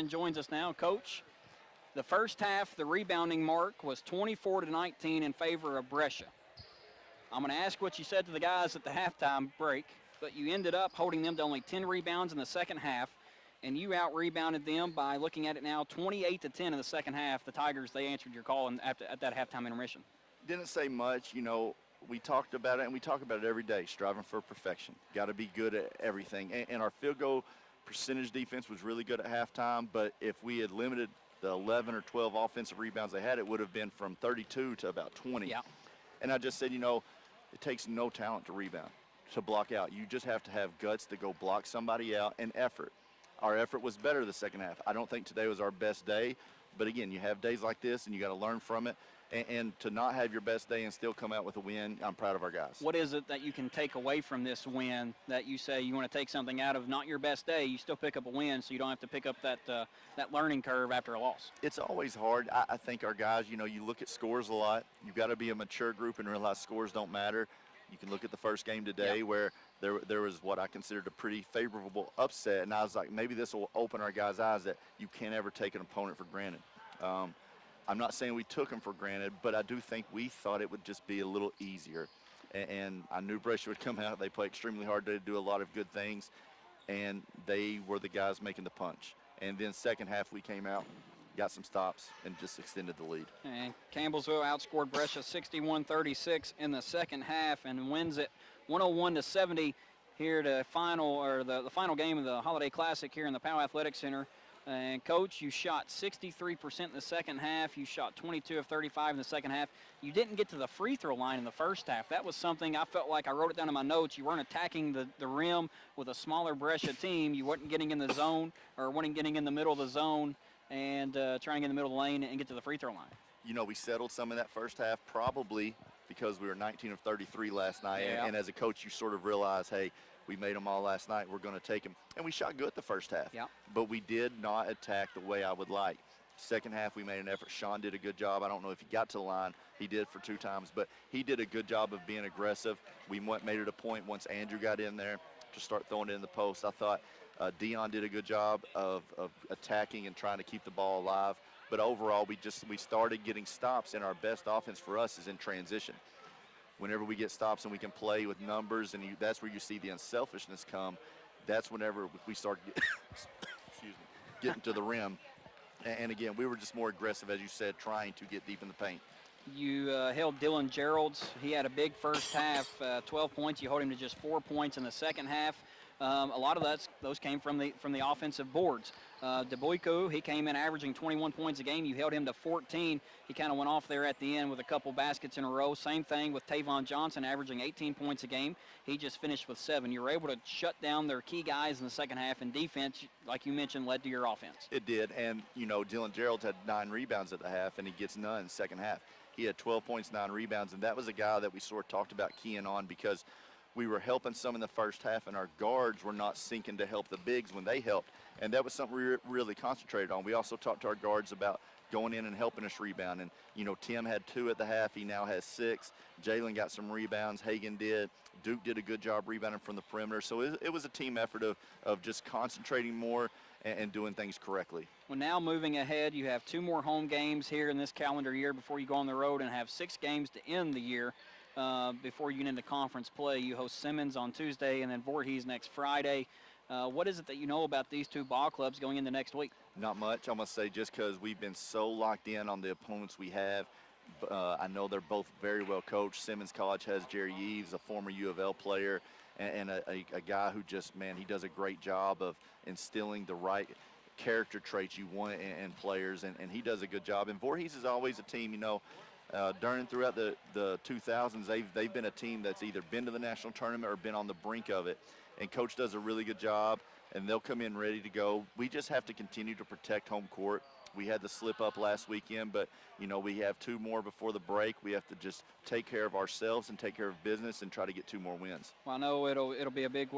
Vernon joins us now. Coach, the first half, the rebounding mark was 24-19 in favor of Brescia. I'm going to ask what you said to the guys at the halftime break, but you ended up holding them to only 10 rebounds in the second half, and you out-rebounded them by, looking at it now, 28-10 in the second half. The Tigers, they answered your call at that halftime intermission. Didn't say much. We talked about it, and we talk about it every day, striving for perfection. Got to be good at everything. And our field goal percentage defense was really good at halftime, but if we had limited the 11 or 12 offensive rebounds they had, it would have been from 32 to about 20. Yeah. And I just said, it takes no talent to rebound, to block out. You just have to have guts to go block somebody out, and effort. Our effort was better the second half. I don't think today was our best day, but again, you have days like this, and you got to learn from it. And to not have your best day and still come out with a win, I'm proud of our guys. What is it that you can take away from this win that you say you want to take something out of? Not your best day, you still pick up a win, so you don't have to pick up that learning curve after a loss. It's always hard. I think our guys, you look at scores a lot. You've got to be a mature group and realize scores don't matter. You can look at the first game today where there was what I considered a pretty favorable upset, and I was like, maybe this will open our guys' eyes that you can't ever take an opponent for granted. I'm not saying we took them for granted, but I do think we thought it would just be a little easier. And I knew Brescia would come out. They play extremely hard. They do a lot of good things, and they were the guys making the punch. And then second half we came out, got some stops, and just extended the lead. And Campbellsville outscored Brescia 61-36 in the second half and wins it 101-70 here to the final game of the Holiday Classic here in the Powell Athletic Center. And, Coach, you shot 63% in the second half. You shot 22 of 35 in the second half. You didn't get to the free throw line in the first half. That was something I felt like I wrote it down in my notes. You weren't attacking the rim with a smaller Brescia team. You weren't getting in the zone or weren't getting in the middle of the zone and trying to get in the middle of the lane and get to the free throw line. We settled some in that first half probably because we were 19 of 33 last night. Yeah. And as a coach, you sort of realize, hey, we made them all last night. We're going to take them. And we shot good the first half. Yeah. But we did not attack the way I would like. Second half, we made an effort. Sean did a good job. I don't know if he got to the line. He did for 2 times. But he did a good job of being aggressive. We made it a point once Andrew got in there to start throwing it in the post. I thought Dion did a good job of attacking and trying to keep the ball alive. But overall, we started getting stops, and our best offense for us is in transition. Whenever we get stops and we can play with numbers, and that's where you see the unselfishness come, that's whenever we start getting to the rim. And again, we were just more aggressive, as you said, trying to get deep in the paint. You held Dylan Geralds. He had a big first half, 12 points. You held him to just 4 points in the second half. A lot of those came from the offensive boards. DeBoyko, he came in averaging 21 points a game. You held him to 14. He kind of went off there at the end with a couple baskets in a row. Same thing with Tavon Johnson, averaging 18 points a game. He just finished with 7. You were able to shut down their key guys in the second half, and defense, like you mentioned, led to your offense. It did, and Dylan Geralds had 9 rebounds at the half, and he gets none in the second half. He had 12 points, 9 rebounds, and that was a guy that we sort of talked about keying on because we were helping some in the first half, and our guards were not sinking to help the bigs when they helped. And that was something we really concentrated on. We also talked to our guards about going in and helping us rebound. And, Tim had 2 at the half. He now has 6. Jalen got some rebounds. Hagan did. Duke did a good job rebounding from the perimeter. So it was a team effort of just concentrating more and doing things correctly. Well, now moving ahead, you have 2 more home games here in this calendar year before you go on the road and have 6 games to end the year. Before you get into conference play. You host Simmons on Tuesday and then Voorhees next Friday. What is it that you know about these 2 ball clubs going into next week? Not much. I'm going to say just because we've been so locked in on the opponents we have. I know they're both very well coached. Simmons College has Jerry Eves, a former U of L player, and a guy who just, he does a great job of instilling the right character traits you want in players, and he does a good job. And Voorhees is always a team, throughout the 2000s, they've been a team that's either been to the national tournament or been on the brink of it. And Coach does a really good job, and they'll come in ready to go. We just have to continue to protect home court. We had the slip up last weekend, but, we have 2 more before the break. We have to just take care of ourselves and take care of business and try to get 2 more wins. Well, I know it'll be a big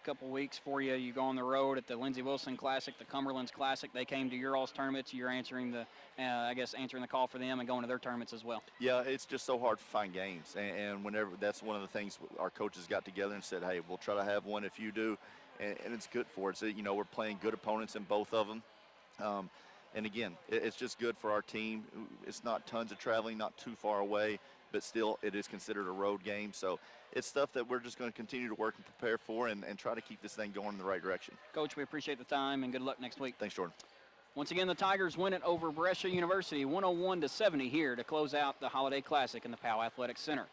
couple weeks for you. You go on the road at the Lindsey Wilson Classic, the Cumberland's Classic. They came to your all's tournaments. You're answering answering the call for them and going to their tournaments as well. Yeah, it's just so hard to find games. And whenever that's one of the things our coaches got together and said, hey, we'll try to have one if you do. And it's good for it. So, we're playing good opponents in both of them. And again, it's just good for our team. It's not tons of traveling, not too far away, but still it is considered a road game. So it's stuff that we're just going to continue to work and prepare for and try to keep this thing going in the right direction. Coach, we appreciate the time and good luck next week. Thanks, Jordan. Once again, the Tigers win it over Brescia University 101-70 here to close out the Holiday Classic in the Powell Athletic Center.